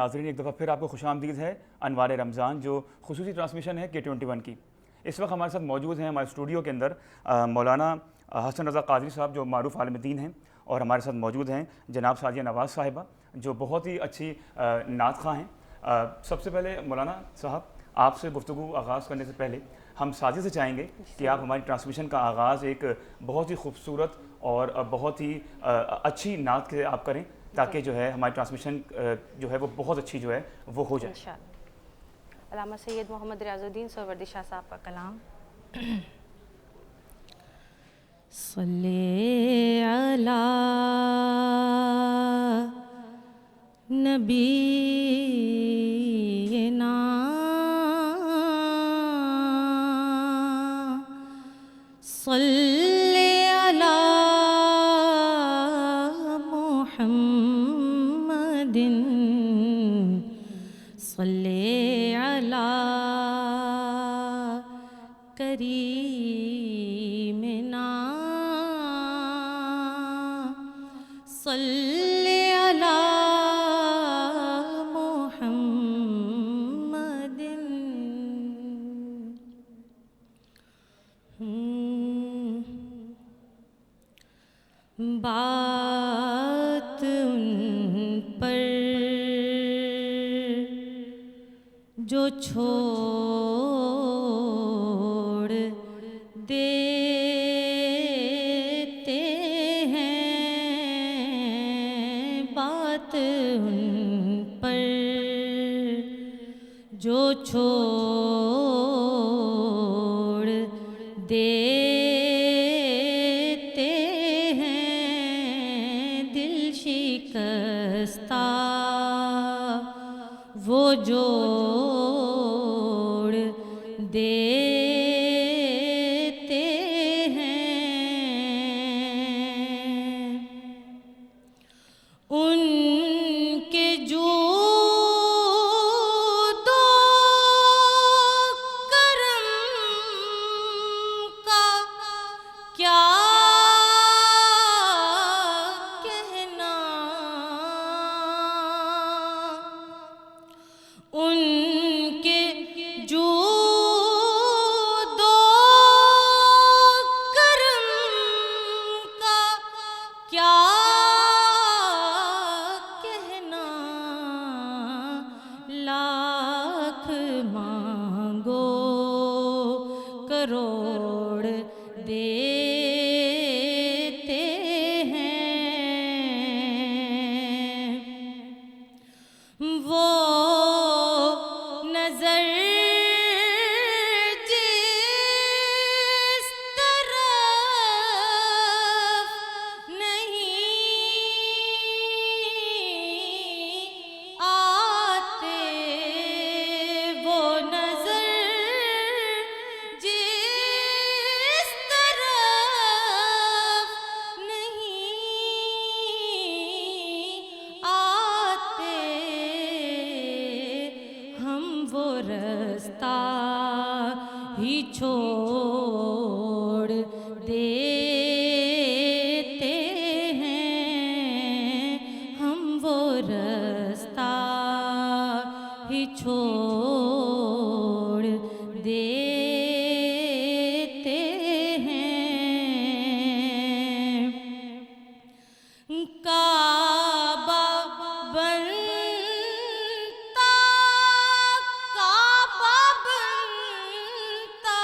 ناظرین ایک دفعہ پھر آپ کو خوش آمدید ہے انوار رمضان جو خصوصی ٹرانسمیشن ہے K21 کی۔ اس وقت ہمارے ساتھ موجود ہیں ہمارے اسٹوڈیو کے اندر مولانا حسن رضا قادری صاحب جو معروف عالم دین ہیں، اور ہمارے ساتھ موجود ہیں جناب سعدیہ نواز صاحبہ جو بہت ہی اچھی نعت خواں ہیں۔ سب سے پہلے مولانا صاحب آپ سے گفتگو آغاز کرنے سے پہلے ہم سعدیہ سے چاہیں گے کہ آپ ہماری ٹرانسمیشن کا آغاز ایک بہت ہی خوبصورت اور بہت ہی اچھی نعت کے آپ کریں تاکہ جو ہے ہماری ٹرانسمیشن جو ہے وہ بہت اچھی جو ہے وہ ہو جائے۔ انشاءاللہ۔ علامہ سید محمد ریاض الدین سہروردی شاہ صاحب کا کلام۔ صلی علی نبینا صلی علی محمد صلی علی کریمنا صلی علی محمد۔ بات ان پر جو چھوڑ دیتے ہیں، بات ان پر جو چھوڑ دیتے ہیں، دل شکستہ وہ جوڑ دیتے ہیں، ان کے جود و کرم کا کیا کہنا، ان کے جود و کرم کا کیا کہنا، لاکھ مانگو کروڑ دیتے ہیں، وہ نظر جس طرف نہیں آتے، وہ نظر جس طرف نہیں آتے، ہم وہ رستہ ہی چھوڑ دیتے ہیں، ہم وہ رستہ ہی چھوڑ دیتے ہیں، کعبہ بنتا کعبہ بنتا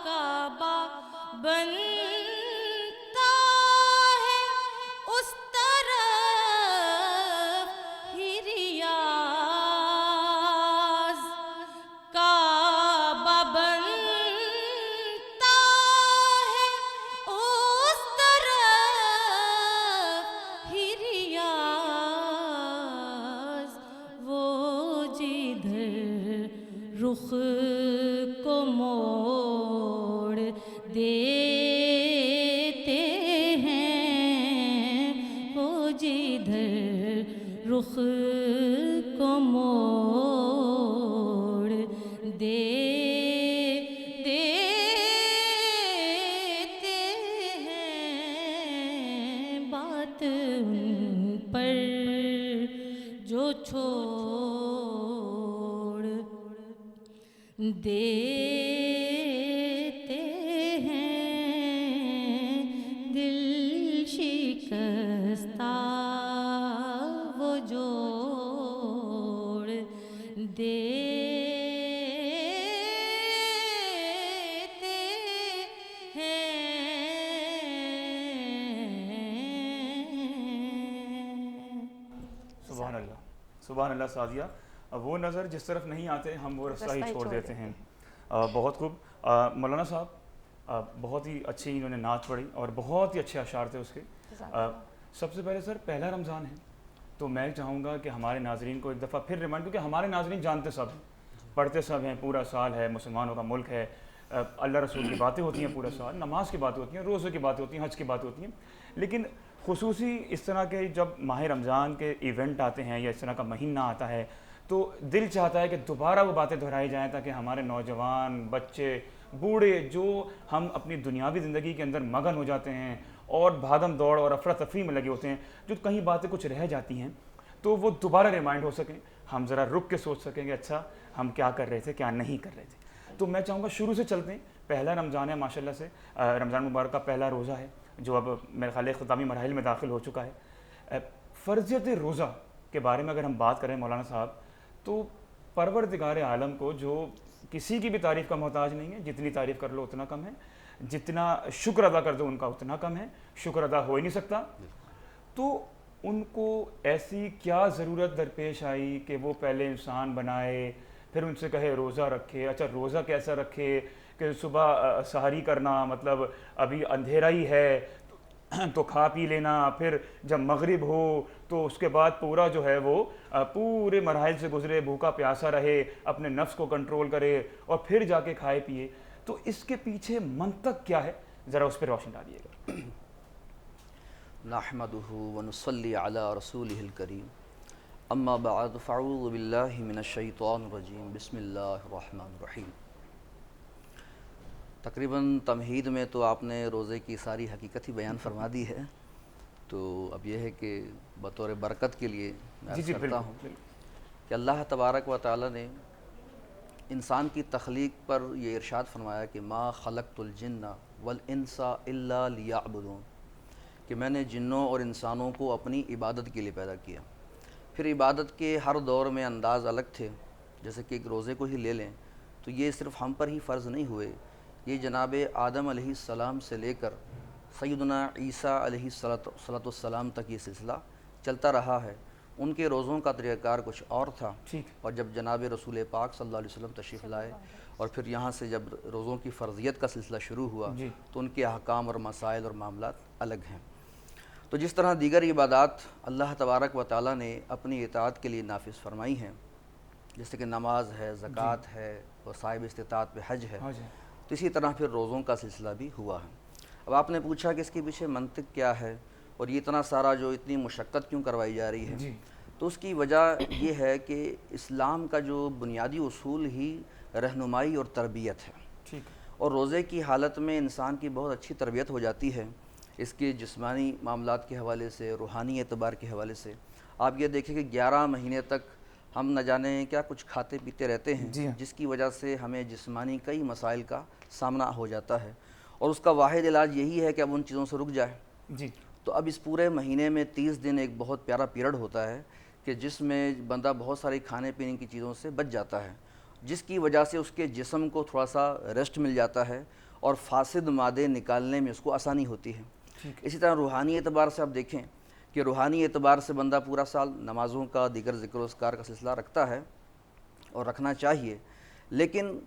کعبہ بنتا ہے اس طرف ہی ریاض، کعبہ بنتا ہے اس طرف ہی ریاض، وہ جدھر رخ کو موڑ دیتے ہیں، وہ جدھر رخ کو موڑ دیتے ہیں، بات ان پر جو چھوڑ دیتے ہیں دل شکستہ وہ جوڑ دیتے ہیں۔ سبحان اللہ، سبحان اللہ سعدیہ، وہ نظر جس طرف نہیں آتے ہم وہ رستہ ہی چھوڑ دیتے ہیں۔ بہت خوب مولانا صاحب، بہت ہی اچھی انہوں نے نعت پڑھی اور بہت ہی اچھے اشعار تھے اس کے۔ سب سے پہلے سر پہلا رمضان ہے تو میں چاہوں گا کہ ہمارے ناظرین کو ایک دفعہ پھر ریمائنڈ، کیونکہ ہمارے ناظرین جانتے سب ہیں، پڑھتے سب ہیں، پورا سال ہے، مسلمانوں کا ملک ہے، اللہ رسول کی باتیں ہوتی ہیں پورا سال، نماز کی باتیں ہوتی ہیں، روزے کی باتیں ہوتی ہیں، حج کی باتیں ہوتی ہیں، لیکن خصوصی اس طرح کے جب ماہ رمضان کے ایونٹ آتے ہیں یا اس طرح کا مہینہ آتا ہے تو دل چاہتا ہے کہ دوبارہ وہ باتیں دہرائی جائیں تاکہ ہمارے نوجوان، بچے، بوڑھے جو ہم اپنی دنیاوی زندگی کے اندر مگن ہو جاتے ہیں اور بھاگم دوڑ اور افراتفری میں لگے ہوتے ہیں، جو کہیں باتیں کچھ رہ جاتی ہیں تو وہ دوبارہ ریمائنڈ ہو سکیں، ہم ذرا رک کے سوچ سکیں کہ اچھا ہم کیا کر رہے تھے، کیا نہیں کر رہے تھے۔ تو میں چاہوں گا شروع سے چلتے ہیں، پہلا رمضان ہے ماشاءاللہ سے، رمضان مبارک کا پہلا روزہ ہے جو اب میرے خیال اختتامی مراحل میں داخل ہو چکا ہے۔ فرضیت روزہ کے بارے میں اگر ہم بات کریں مولانا صاحب تو پروردگار عالم کو جو کسی کی بھی تعریف کا محتاج نہیں ہے، جتنی تعریف کر لو اتنا کم ہے، جتنا شکر ادا کر دو ان کا اتنا کم ہے، شکر ادا ہو ہی نہیں سکتا۔ تو ان کو ایسی کیا ضرورت درپیش آئی کہ وہ پہلے انسان بنائے، پھر ان سے کہے روزہ رکھے؟ اچھا روزہ کیسا رکھے کہ صبح سحری کرنا، مطلب ابھی اندھیرا ہی ہے تو کھا پی لینا، پھر جب مغرب ہو تو اس کے بعد پورا جو ہے وہ پورے مراحل سے گزرے، بھوکا پیاسا رہے، اپنے نفس کو کنٹرول کرے اور پھر جا کے کھائے پیے۔ تو اس کے پیچھے منطق کیا ہے، ذرا اس پہ روشنی ڈالیے گا۔ نحمدہ ونصلی علی رسولہ الکریم، اما بعد فاعوذ باللہ من الشیطان الرجیم، بسم اللہ الرحمن الرحیم۔ تقریباً تمہید میں تو آپ نے روزے کی ساری حقیقت ہی بیان فرما دی ہے، تو اب یہ ہے کہ بطور برکت کے لیے میں عرض کرتا ہوں کہ اللہ تبارک و تعالی نے انسان کی تخلیق پر یہ ارشاد فرمایا کہ ما خلقت الجن والانس الا لیعبدون، کہ میں نے جنوں اور انسانوں کو اپنی عبادت کے لیے پیدا کیا۔ پھر عبادت کے ہر دور میں انداز الگ تھے، جیسے کہ ایک روزے کو ہی لے لیں تو یہ صرف ہم پر ہی فرض نہیں ہوئے، یہ جناب آدم علیہ السلام سے لے کر سیدنا عیسیٰ علیہ السلام تک یہ سلسلہ چلتا رہا ہے۔ ان کے روزوں کا طریقہ کار کچھ اور تھا، اور جب جناب رسول پاک صلی اللہ علیہ وسلم تشریف لائے اور پھر یہاں سے جب روزوں کی فرضیت کا سلسلہ شروع ہوا تو ان کے احکام اور مسائل اور معاملات الگ ہیں۔ تو جس طرح دیگر عبادات اللہ تبارک و تعالیٰ نے اپنی اطاعت کے لیے نافذ فرمائی ہیں، جیسے کہ نماز ہے، زکوٰۃ ہے اور صاحب استطاعت پہ حج ہے، تو اسی طرح پھر روزوں کا سلسلہ بھی ہوا ہے۔ اب آپ نے پوچھا کہ اس کے پیچھے منطق کیا ہے اور یہ اتنا سارا جو اتنی مشقت کیوں کروائی جا رہی ہے، تو اس کی وجہ یہ ہے کہ اسلام کا جو بنیادی اصول ہی رہنمائی اور تربیت ہے، اور روزے کی حالت میں انسان کی بہت اچھی تربیت ہو جاتی ہے، اس کے جسمانی معاملات کے حوالے سے، روحانی اعتبار کے حوالے سے۔ آپ یہ دیکھیں کہ 11 مہینے تک ہم نہ جانے کیا کچھ کھاتے پیتے رہتے ہیں، جس کی وجہ سے ہمیں جسمانی کئی مسائل کا سامنا ہو جاتا ہے، اور اس کا واحد علاج یہی ہے کہ اب ان چیزوں سے رک جائے۔ تو اب اس پورے مہینے میں 30 دن ایک بہت پیارا پیریڈ ہوتا ہے کہ جس میں بندہ بہت ساری کھانے پینے کی چیزوں سے بچ جاتا ہے، جس کی وجہ سے اس کے جسم کو تھوڑا سا ریسٹ مل جاتا ہے اور فاسد مادے نکالنے میں اس کو آسانی ہوتی ہے۔ اسی طرح روحانی اعتبار سے آپ دیکھیں کہ روحانی اعتبار سے بندہ پورا سال نمازوں کا، دیگر ذکر و اذکار کا سلسلہ رکھتا ہے اور رکھنا چاہیے، لیکن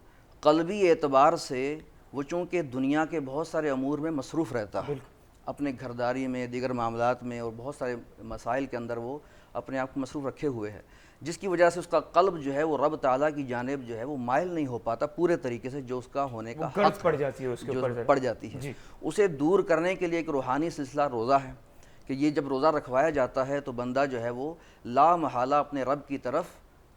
قلبی اعتبار سے وہ چونکہ دنیا کے بہت سارے امور میں مصروف رہتا ہے، اپنے گھرداری میں، دیگر معاملات میں اور بہت سارے مسائل کے اندر وہ اپنے آپ کو مصروف رکھے ہوئے ہے، جس کی وجہ سے اس کا قلب جو ہے وہ رب تعالیٰ کی جانب جو ہے وہ مائل نہیں ہو پاتا پورے طریقے سے، جو اس کا ہونے کا حق پڑ جاتی ہے، اس کے اوپر پڑ جاتی ہے۔ اسے دور کرنے کے لیے ایک روحانی سلسلہ روزہ ہے کہ یہ جب روزہ رکھوایا جاتا ہے تو بندہ جو ہے وہ لا محالہ اپنے رب کی طرف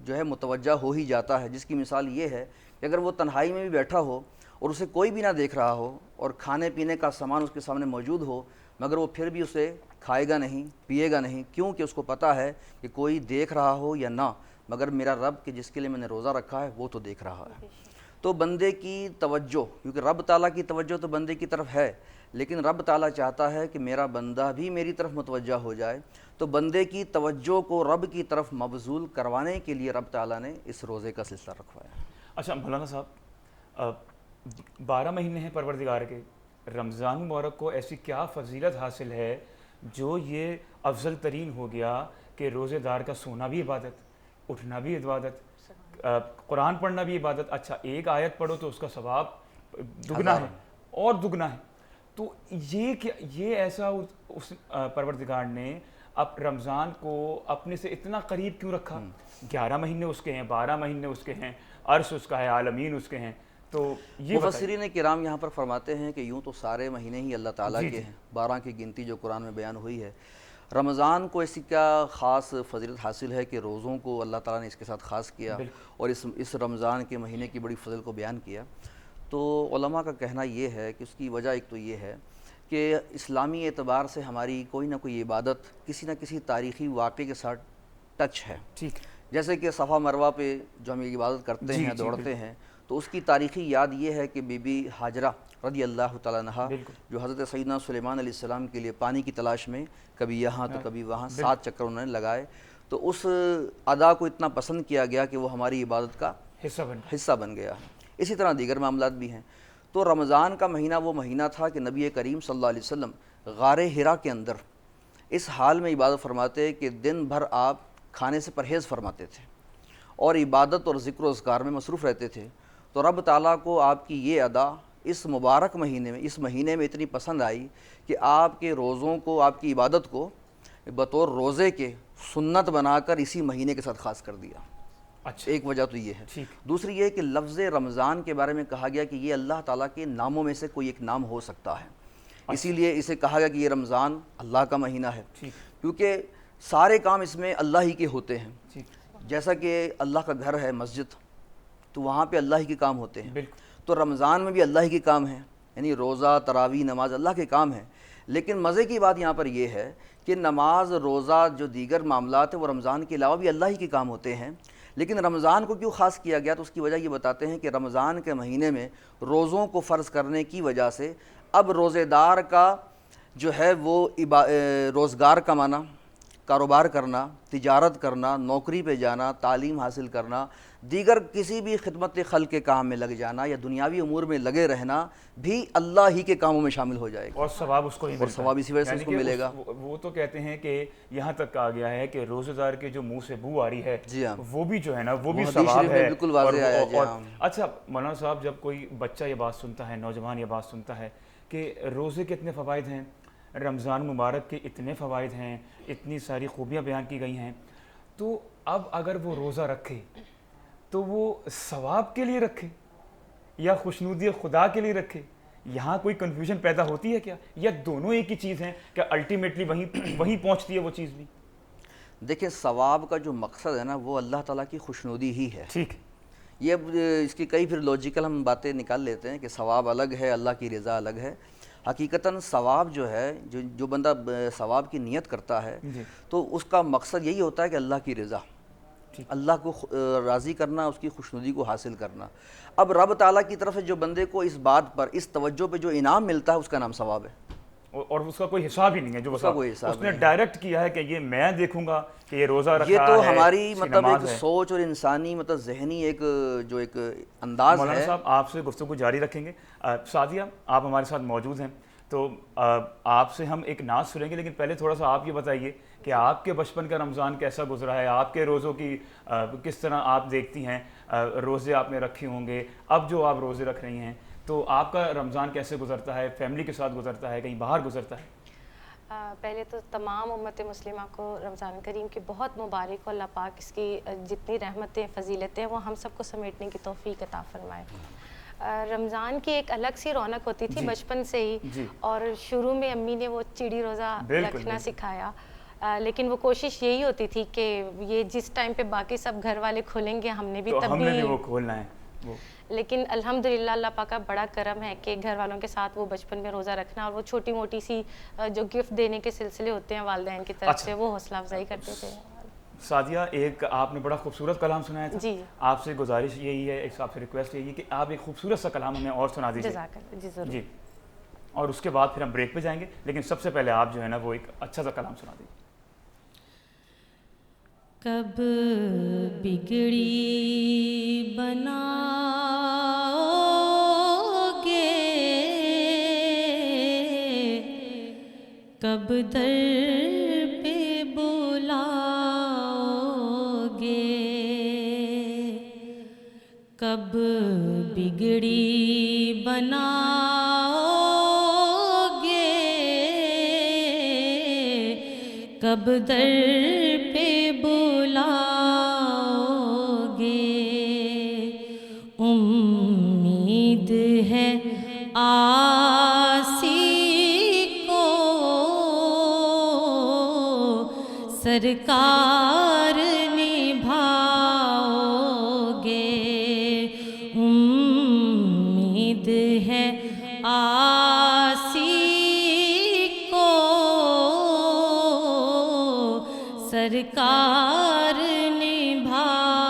جو ہے متوجہ ہو ہی جاتا ہے، جس کی مثال یہ ہے کہ اگر وہ تنہائی میں بھی بیٹھا ہو اور اسے کوئی بھی نہ دیکھ رہا ہو اور کھانے پینے کا سامان اس کے سامنے موجود ہو، مگر وہ پھر بھی اسے کھائے گا نہیں، پیے گا نہیں، کیونکہ اس کو پتہ ہے کہ کوئی دیکھ رہا ہو یا نہ، مگر میرا رب کہ جس کے لیے میں نے روزہ رکھا ہے وہ تو دیکھ رہا ہے۔ تو بندے کی توجہ، کیونکہ رب تعالیٰ کی توجہ تو بندے کی طرف ہے، لیکن رب تعالیٰ چاہتا ہے کہ میرا بندہ بھی میری طرف متوجہ ہو جائے، تو بندے کی توجہ کو رب کی طرف مبذول کروانے کے لیے رب تعالیٰ نے اس روزے کا سلسلہ رکھوایا۔ اچھا مولانا صاحب، 12 مہینے ہیں پروردگار کے، رمضان مبارک کو ایسی کیا فضیلت حاصل ہے جو یہ افضل ترین ہو گیا کہ روزے دار کا سونا بھی عبادت، اٹھنا بھی عبادت، قرآن پڑھنا بھی عبادت؟ اچھا ایک آیت پڑھو تو اس کا ثواب دگنا ہے اور دگنا ہے، تو یہ ایسا اس پروردگار نے اب رمضان کو اپنے سے اتنا قریب کیوں رکھا؟ 11 مہینے اس کے ہیں، 12 مہینے اس کے ہیں، عرش اس کا ہے، عالمین اس کے ہیں، تو یہ مفسرین کرام یہاں پر فرماتے ہیں کہ یوں تو سارے مہینے ہی اللہ تعالیٰ کے ہیں، 12 کی گنتی جو قرآن میں بیان ہوئی ہے، رمضان کو ایسی کیا خاص فضیلت حاصل ہے کہ روزوں کو اللہ تعالیٰ نے اس کے ساتھ خاص کیا اور اس رمضان کے مہینے کی بڑی فضل کو بیان کیا؟ تو علماء کا کہنا یہ ہے کہ اس کی وجہ ایک تو یہ ہے کہ اسلامی اعتبار سے ہماری کوئی نہ کوئی عبادت کسی نہ کسی تاریخی واقعے کے ساتھ ٹچ ہے، جیسے کہ صفا مروہ پہ جو ہم یہ عبادت کرتے ہیں، دوڑتے ہیں، تو اس کی تاریخی یاد یہ ہے کہ بی بی ہاجرہ رضی اللہ تعالیٰ عنہا جو حضرت سیدنا سلیمان علیہ السلام کے لیے پانی کی تلاش میں کبھی یہاں تو کبھی وہاں 7 چکر انہوں نے لگائے، تو اس ادا کو اتنا پسند کیا گیا کہ وہ ہماری عبادت کا حصہ بن گیا۔ اسی طرح دیگر معاملات بھی ہیں۔ تو رمضان کا مہینہ وہ مہینہ تھا کہ نبی کریم صلی اللہ علیہ وسلم غار حرا کے اندر اس حال میں عبادت فرماتے کہ دن بھر آپ کھانے سے پرہیز فرماتے تھے اور عبادت اور ذکر و اذکار میں مصروف رہتے تھے، تو رب تعالیٰ کو آپ کی یہ ادا اس مبارک مہینے میں اتنی پسند آئی کہ آپ کے روزوں کو، آپ کی عبادت کو بطور روزے کے سنت بنا کر اسی مہینے کے ساتھ خاص کر دیا۔ اچھا ایک وجہ تو یہ ہے۔ دوسری یہ کہ لفظ رمضان کے بارے میں کہا گیا کہ یہ اللہ تعالیٰ کے ناموں میں سے کوئی ایک نام ہو سکتا ہے، اسی لیے اسے کہا گیا کہ یہ رمضان اللہ کا مہینہ ہے، کیونکہ سارے کام اس میں اللہ ہی کے ہوتے ہیں۔ جیسا کہ اللہ کا گھر ہے مسجد، تو وہاں پہ اللہ ہی کے کام ہوتے ہیں، تو رمضان میں بھی اللہ ہی کے کام ہیں، یعنی روزہ، تراویح، نماز اللہ کے کام ہیں۔ لیکن مزے کی بات یہاں پر یہ ہے کہ نماز، روزہ، جو دیگر معاملات ہیں وہ رمضان کے علاوہ بھی اللہ ہی کے کام ہوتے ہیں، لیکن رمضان کو کیوں خاص کیا گیا؟ تو اس کی وجہ یہ بتاتے ہیں کہ رمضان کے مہینے میں روزوں کو فرض کرنے کی وجہ سے اب روزے دار کا جو ہے وہ روزگار کمانا، کاروبار کرنا، تجارت کرنا، نوکری پہ جانا، تعلیم حاصل کرنا، دیگر کسی بھی خدمت خلق کے کام میں لگ جانا یا دنیاوی امور میں لگے رہنا بھی اللہ ہی کے کاموں میں شامل ہو جائے گا، اور ثواب اس کو ہی اور ثواب اسی وجہ سے اس کو ملے گا۔ وہ تو کہتے ہیں کہ یہاں تک کہا گیا ہے کہ روزے دار کے جو منہ سے بو آ رہی ہے وہ بھی جو ہے نا وہ بھی ثواب ہے، بالکل واضح آیا جی۔ اچھا مولانا صاحب، جب کوئی بچہ یہ بات سنتا ہے، نوجوان یہ بات سنتا ہے کہ روزے کے اتنے فوائد ہیں، رمضان مبارک کے اتنے فوائد ہیں، اتنی ساری خوبیاں بیان کی گئی ہیں، تو اب اگر وہ روزہ رکھے تو وہ ثواب کے لیے رکھے یا خوشنودی خدا کے لیے رکھے؟ یہاں کوئی کنفیوژن پیدا ہوتی ہے کیا، یا دونوں ایک ہی چیز ہیں کہ الٹیمیٹلی وہیں پہنچتی ہے وہ چیز بھی؟ دیکھیں، ثواب کا جو مقصد ہے نا وہ اللہ تعالیٰ کی خوشنودی ہی ہے۔ ٹھیک، یہ اس کی کئی پھر لوجیکل ہم باتیں نکال لیتے ہیں کہ ثواب الگ ہے، اللہ کی رضا الگ ہے۔ حقیقتاً ثواب جو ہے، جو بندہ ثواب کی نیت کرتا ہے تو اس کا مقصد یہی ہوتا ہے کہ اللہ کی رضا، اللہ کو راضی کرنا، اس کی خوشنودی کو حاصل کرنا۔ اب رب تعالیٰ کی طرف سے جو بندے کو اس بات پر، اس توجہ پہ جو انعام ملتا ہے اس کا نام ثواب ہے، اور اس کا کوئی حساب ہی نہیں ہے، جو اس نے ڈائریکٹ کیا ہے کہ یہ میں دیکھوں گا کہ یہ روزہ رکھا ہے۔ یہ تو ہماری مطلب ایک سوچ اور انسانی مطلب ذہنی ایک انداز ہے۔ مولانا صاحب آپ سے گفتگو جاری رکھیں گے، سعدیہ آپ ہمارے ساتھ موجود ہیں، تو آپ سے ہم ایک نعت سنیں گے، لیکن پہلے تھوڑا سا آپ یہ بتائیے کہ آپ کے بچپن کا رمضان کیسا گزرا ہے، آپ کے روزوں کی کس طرح آپ دیکھتی ہیں، روزے آپ نے رکھے ہوں گے، اب جو آپ روزے رکھ رہی ہیں تو آپ کا رمضان کیسے گزرتا ہے؟ فیملی کے ساتھ گزرتا ہے، کہیں باہر گزرتا ہے؟ پہلے تو تمام امت مسلمہ کو رمضان کریم کی بہت مبارک ہو، اللہ پاک اس کی جتنی رحمتیں، فضیلتیں وہ ہم سب کو سمیٹنے کی توفیق عطا فرمائے۔ رمضان کی ایک الگ سی رونق ہوتی تھی بچپن سے ہی، اور شروع میں امی نے وہ چڑی روزہ رکھنا سکھایا، لیکن وہ کوشش یہی ہوتی تھی کہ یہ جس ٹائم پہ باقی سب گھر والے کھولیں گے ہم نے بھی تب بھی وہ کھولنا ہے۔ وہ لیکن الحمدللہ اللہ پاک کا بڑا کرم ہے کہ گھر والوں کے ساتھ وہ بچپن میں روزہ رکھنا اور وہ چھوٹی موٹی سی جو گفٹ دینے کے سلسلے ہوتے ہیں والدین کی طرف سے، وہ حوصلہ افزائی کرتے تھے. سعدیہ، ایک آپ نے بڑا خوبصورت کلام سنایا تھا. جی آپ سے گزارش یہی ہے، ایک آپ سے ریکویسٹ یہی ہے کہ آپ ایک خوبصورت سا کلام ہمیں اور سنا دیجیے. جزاک اللہ. جی ضرور. جی، اور اس کے بعد پھر ہم بریک پہ جائیں گے، لیکن سب سے پہلے آپ جو ہے نا وہ ایک اچھا سا کلام سنا دیجیے. کب بگڑی بناؤ گے، کب در پہ بلاؤ گے، کب بگڑی بناؤ گے، کب در پہ بلاؤ گے. امید ہے آسی کو سرکار نبھاؤ گے، امید ہے آسی کو سرکار نبھاؤ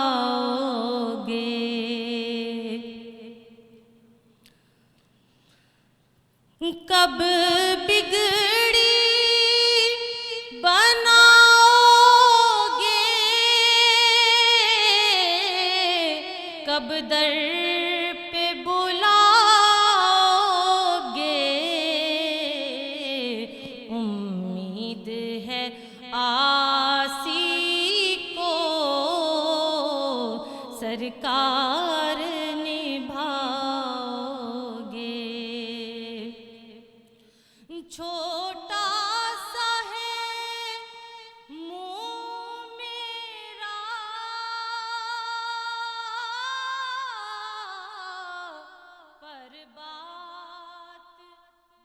گے. کب بگڑی بناؤ گے، کب در پہ بلاؤ گے، امید ہے آسی کو سرکار نبھاؤ گے. چھوٹا سا ہے منہ میرا، پر بات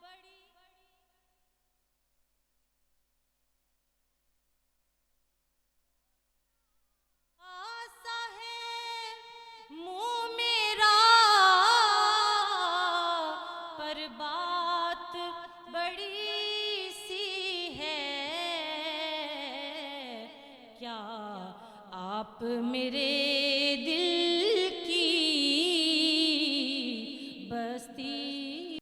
بڑی. آسا ہے منہ میرا، پر بات بڑی سی ہے. کیا آپ میرے دل